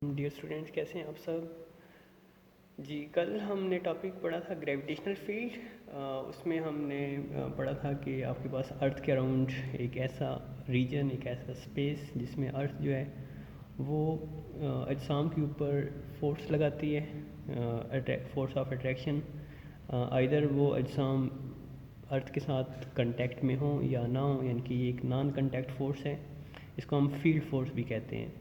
Dear students, कैसे हैं आप सब। जी, कल हमने टॉपिक पढ़ा था ग्रेविटेशनल फील्ड। उसमें हमने पढ़ा था कि आपके पास अर्थ के अराउंड एक ऐसा रीजन, एक ऐसा स्पेस जिसमें अर्थ जो है वो अजसाम के ऊपर फोर्स लगाती है, फोर्स ऑफ अट्रैक्शन। आइदर वो अजसाम अर्थ के साथ कांटेक्ट में हो या ना हो, यानी कि ये एक नॉन कांटेक्ट फोर्स है। इसको हम फील्ड फोर्स भी कहते हैं।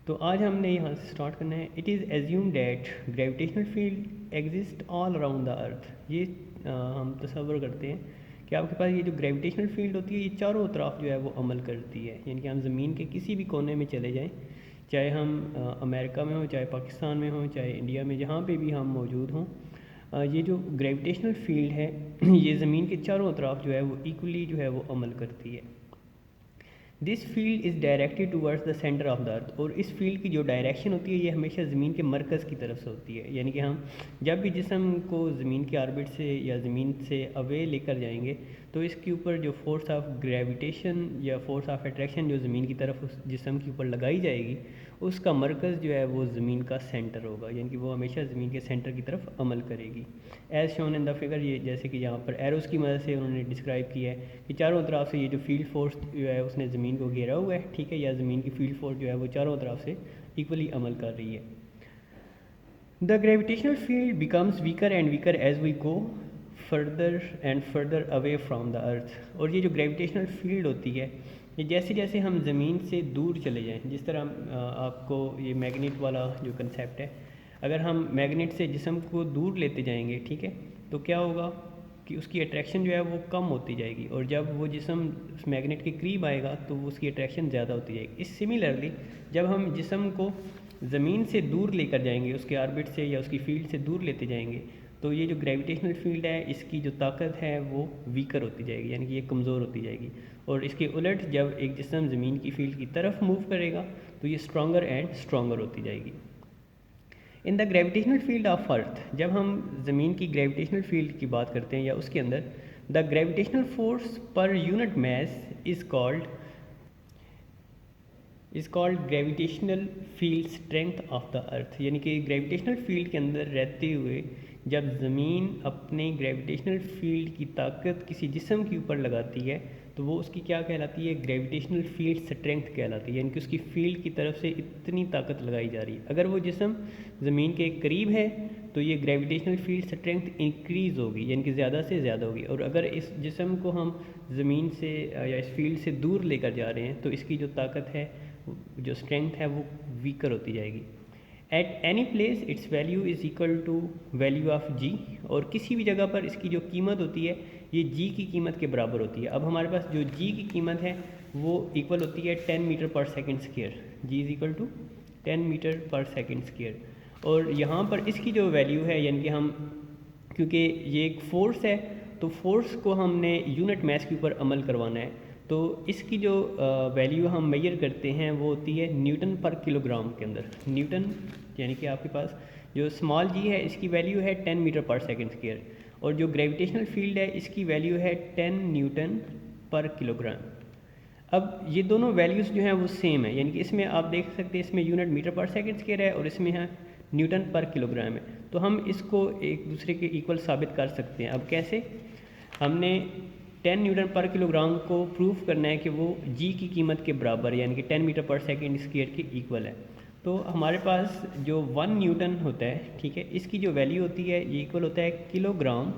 तो आज हमने यहाँ से स्टार्ट करना है। It is assume that gravitational field exist all around the earth. ये हम तसव्वुर करते हैं कि आपके पास ये जो ग्रेविटेशनल फील्ड होती है ये चारों तरफ जो है वो अमल करती है। यानी कि हम ज़मीन के किसी भी कोने में चले जाएं, चाहे हम अमेरिका में हों, चाहे पाकिस्तान में हों, चाहे इंडिया में, जहाँ पे भी हम मौजूद हों, ये जो ग्रेविटेशनल फील्ड है ये ज़मीन के चारों तरफ जो है वो इक्वली जो है वो अमल करती है। This field is directed towards the centre of the earth. और इस फील्ड की जो डायरेक्शन होती है ये हमेशा ज़मीन के मरकज़ की तरफ से होती है। यानी कि हम जब भी जिस्म को ज़मीन के ऑर्बिट से या ज़मीन से अवे लेकर जाएंगे तो इसके ऊपर जो फोर्स ऑफ ग्रेविटेशन या फोर्स ऑफ अट्रैक्शन जो ज़मीन की तरफ उस जिस्म के ऊपर लगाई जाएगी उसका मरकज़ जो है वो ज़मीन का सेंटर होगा। यानी कि वो हमेशा ज़मीन के सेंटर की तरफ अमल करेगी। As shown in the figure, ये जैसे कि यहाँ पर एरोस की मदद से उन्होंने डिस्क्राइब किया है कि चारों तरफ से ये जो फील्ड फोर्स जो है उसने ज़मीन को घेरा हुआ है, ठीक है, या ज़मीन की फील्ड फोर्स जो है वो चारों तरफ से इक्वली अमल कर रही है। The gravitational field becomes weaker and weaker as we go further and further away from the earth. और ये जो ग्रेविटेशनल फील्ड होती है ये जैसे जैसे हम ज़मीन से दूर चले जाएं, जिस तरह आपको ये मैग्नेट वाला जो कंसेप्ट है, अगर हम मैग्नेट से जिस्म को दूर लेते जाएंगे, ठीक है, तो क्या होगा कि उसकी अट्रैक्शन जो है वो कम होती जाएगी, और जब वो जिस्म उस मैग्नेट के करीब आएगा तो उसकी अट्रैक्शन ज़्यादा होती जाएगी। इस सिमिलरली जब हम जिस्म को ज़मीन से दूर लेकर जाएंगे, उसके ऑर्बिट से या उसकी फील्ड से दूर लेते जाएंगे, तो ये जो ग्रेविटेशनल फील्ड है इसकी जो ताकत है वो वीकर होती जाएगी, यानी कि ये कमज़ोर होती जाएगी। और इसके उलट जब एक जिस्म ज़मीन की फील्ड की तरफ मूव करेगा तो ये स्ट्रॉन्गर एंड स्ट्रॉन्गर होती जाएगी। In the gravitational field of earth, जब हम ज़मीन की ग्रेविटेशनल फील्ड की बात करते हैं या उसके अंदर, the gravitational force per unit mass is called gravitational field strength of the अर्थ। यानी कि ग्रेविटेशनल फील्ड के अंदर रहते हुए जब ज़मीन अपने ग्रेविटेशनल फील्ड की ताकत किसी जिस्म के ऊपर लगाती है तो वो उसकी क्या कहलाती है, ग्रेविटेशनल फील्ड स्ट्रेंथ कहलाती है। यानी कि उसकी फील्ड की तरफ से इतनी ताकत लगाई जा रही है। अगर वो जिस्म ज़मीन के करीब है तो ये ग्रेविटेशनल फील्ड स्ट्रेंथ इंक्रीज़ होगी, यानी कि ज़्यादा से ज़्यादा होगी। और अगर इस जिस्म को हम ज़मीन से या इस फील्ड से दूर लेकर जा रहे हैं तो इसकी जो ताकत है, जो स्ट्रेंथ है, वो वीकर होती जाएगी। At any place its value is equal to value of g. और किसी भी जगह पर इसकी जो कीमत होती है ये जी की कीमत के बराबर होती है। अब हमारे पास जो जी की कीमत है वो इक्वल होती है 10 metre per second square. G is equal to 10 metre per second square. और यहाँ पर इसकी जो वैल्यू है, यानी कि हम, क्योंकि ये एक फोर्स है तो फोर्स को हमने यूनिट मास के ऊपर अमल करवाना है, तो इसकी जो वैल्यू हम मेजर करते हैं वो होती है न्यूटन पर किलोग्राम के अंदर। न्यूटन यानी कि आपके पास जो स्मॉल जी है इसकी वैल्यू है 10 मीटर पर सेकंड स्क्वायर, और जो ग्रेविटेशनल फील्ड है इसकी वैल्यू है 10 न्यूटन पर किलोग्राम। अब ये दोनों वैल्यूज़ जो हैं वो सेम है, यानी कि इसमें आप देख सकते हैं इसमें unit metre per second square है और इसमें है न्यूटन पर किलोग्राम है। तो हम इसको एक दूसरे के इक्वल साबित कर सकते हैं। अब कैसे, हमने 10 न्यूटन पर किलोग्राम को प्रूफ करना है कि वो जी की कीमत के बराबर है, यानी कि 10 मीटर पर सेकंड स्क्वायर के इक्वल है। तो हमारे पास जो 1 न्यूटन होता है, ठीक है, इसकी जो वैल्यू होती है ये इक्वल होता है kilogram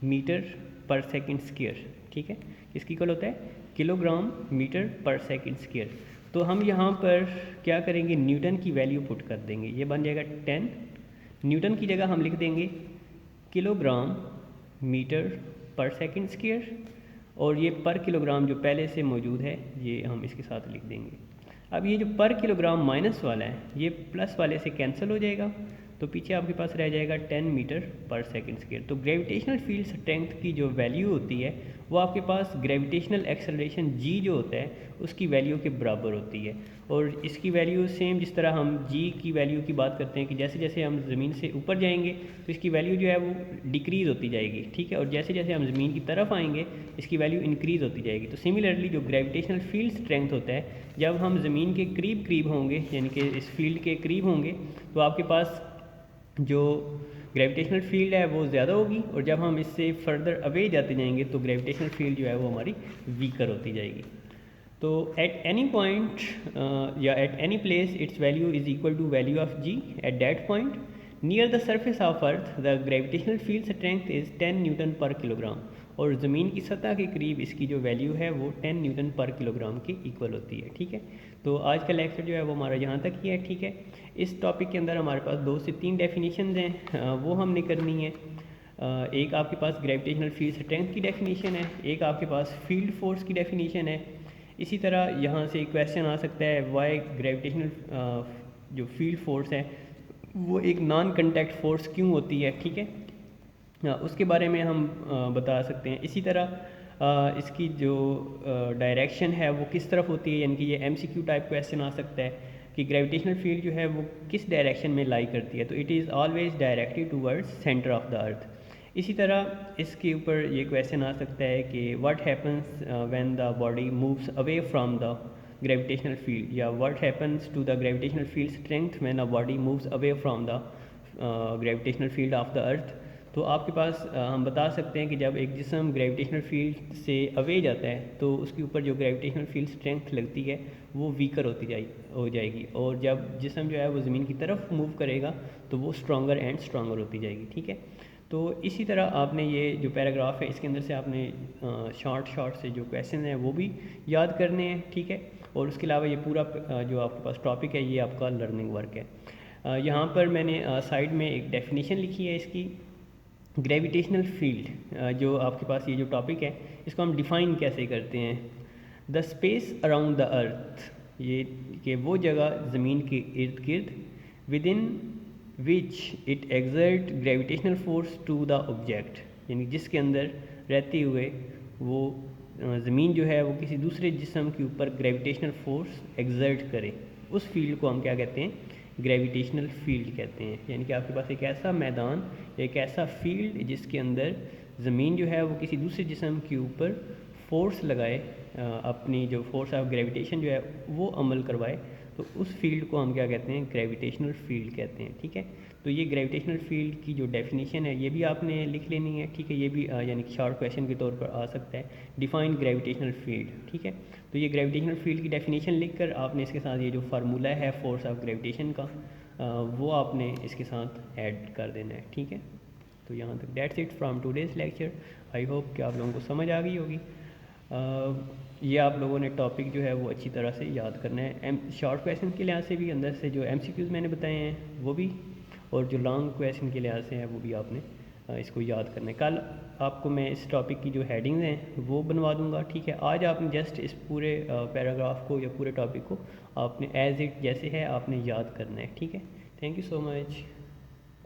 metre per second square, ठीक है, इसकी इक्वल होता है kilogram metre per second square. तो हम यहाँ पर क्या करेंगे, न्यूटन की वैल्यू पुट कर देंगे, ये बन जाएगा 10। न्यूटन की जगह हम लिख देंगे kilogram metre per second square, और ये पर किलोग्राम जो पहले से मौजूद है ये हम इसके साथ लिख देंगे। अब ये जो पर किलोग्राम माइनस वाला है ये प्लस वाले से कैंसिल हो जाएगा, तो पीछे आपके पास रह जाएगा 10 मीटर पर सेकंड स्क्वायर। तो ग्रेविटेशनल फील्ड स्ट्रेंथ की जो वैल्यू होती है वो आपके पास ग्रेविटेशनल एक्सेलरेशन g जो होता है उसकी वैल्यू के बराबर होती है। और इसकी वैल्यू सेम जिस तरह हम g की वैल्यू की बात करते हैं कि जैसे जैसे हम ज़मीन से ऊपर जाएंगे तो इसकी वैल्यू जो है वो डिक्रीज़ होती जाएगी, ठीक है, और जैसे जैसे हम ज़मीन की तरफ आएंगे इसकी वैल्यू इंक्रीज़ होती जाएगी। तो सिमिलरली जो ग्रेविटेशनल फील्ड स्ट्रेंथ होता है, जब हम ज़मीन के करीब करीब होंगे यानी कि इस फील्ड के करीब होंगे तो आपके पास जो ग्रेविटेशनल फील्ड है वो ज़्यादा होगी, और जब हम इससे फर्दर अवे जाते जाएंगे तो ग्रेविटेशनल फील्ड जो है वो हमारी वीकर होती जाएगी। तो एट एनी पॉइंट या at any place its value is equal to value of g at that point near the surface of earth the gravitational field strength is 10 newton per kilogram, और ज़मीन की सतह के करीब इसकी जो वैल्यू है वो 10 न्यूटन पर किलोग्राम के इक्वल होती है, ठीक है। तो आज का लेक्चर जो है वो हमारा यहाँ तक ही है, ठीक है। इस टॉपिक के अंदर हमारे पास 2 से 3 डेफिनेशन हैं, वो हमने करनी है। एक आपके पास ग्रेविटेशनल फील्ड स्ट्रेंथ की डेफिनेशन है, एक आपके पास फील्ड फोर्स की डेफिनेशन है। इसी तरह यहाँ से क्वेश्चन आ सकता है वाई ग्रेविटेशनल जो फील्ड फोर्स है वो एक नॉन कंटैक्ट फोर्स क्यों होती है, ठीक है, उसके बारे में हम बता सकते हैं। इसी तरह इसकी जो डायरेक्शन है वो किस तरफ होती है, यानी कि ये MCQ टाइप क्वेश्चन आ सकता है कि ग्रेविटेशनल फील्ड जो है वो किस डायरेक्शन में लाई करती है, तो it is always directed towards centre of the अर्थ। इसी तरह इसके ऊपर ये क्वेश्चन आ सकता है कि what happens when the body moves away from the gravitational field, या what happens to the gravitational field strength when a body moves away from the gravitational field of the earth. तो आपके पास हम बता सकते हैं कि जब एक जिस्म ग्रेविटेशनल फील्ड से अवे जाता है तो उसके ऊपर जो ग्रेविटेशनल फील्ड स्ट्रेंथ लगती है वो वीकर हो जाएगी, और जब जिस्म जो है वो ज़मीन की तरफ मूव करेगा तो वो स्ट्रॉन्गर एंड स्ट्रॉन्गर होती जाएगी, ठीक है। तो इसी तरह आपने ये जो पैराग्राफ है इसके अंदर से आपने शॉर्ट से जो क्वेश्चन हैं वो भी याद करने हैं, ठीक है। और उसके अलावा ये पूरा जो आपके पास टॉपिक है ये आपका लर्निंग वर्क है। यहाँ पर मैंने साइड में एक डेफिनेशन लिखी है इसकी। ग्रेविटेशनल फील्ड जो आपके पास ये जो टॉपिक है इसको हम डिफ़ाइन कैसे करते हैं। The space around the earth, ये कि वो जगह ज़मीन के इर्द गिर्द within which it exert gravitational force to the object, यानी जिसके अंदर रहते हुए वो ज़मीन जो है वो किसी दूसरे जिस्म के ऊपर ग्रेविटेशनल फोर्स एग्जर्ट करे, उस फील्ड को हम क्या कहते हैं, ग्रेविटेशनल फील्ड कहते हैं। यानी कि आपके पास एक ऐसा मैदान, एक ऐसा फील्ड जिसके अंदर ज़मीन जो है वो किसी दूसरे जिस्म के ऊपर फोर्स लगाए, अपनी जो फोर्स ऑफ ग्रेविटेशन जो है वो अमल करवाए, तो उस फील्ड को हम क्या कहते हैं, ग्रेविटेशनल फील्ड कहते हैं, ठीक है। तो ये ग्रेविटेशनल फील्ड की जो डेफिनेशन है ये भी आपने लिख लेनी है, ठीक है। ये भी यानी कि शॉर्ट क्वेश्चन के तौर पर आ सकता है, डिफाइन ग्रेविटेशनल फील्ड, ठीक है। तो ये ग्रेविटेशनल फील्ड की डेफिनेशन लिखकर आपने इसके साथ ये जो फार्मूला है फोर्स ऑफ ग्रेविटेशन का वो आपने इसके साथ ऐड कर देना है, ठीक है। तो यहाँ तक that's it from today's lecture. I hope कि आप लोगों को समझ आ गई होगी। ये आप लोगों ने टॉपिक जो है वो अच्छी तरह से याद करना है। शॉर्ट क्वेश्चन के लिहाज से भी, अंदर से जो MCQs मैंने बताए हैं वो भी, और जो लॉन्ग क्वेश्चन के लिहाज से हैं वो भी आपने इसको याद करना है। कल आपको मैं इस टॉपिक की जो हेडिंग्स हैं वो बनवा दूंगा, ठीक है। आज आपने जस्ट इस पूरे पैराग्राफ को या पूरे टॉपिक को आपने एज इट जैसे है आपने याद करना है, ठीक है। Thank you so much.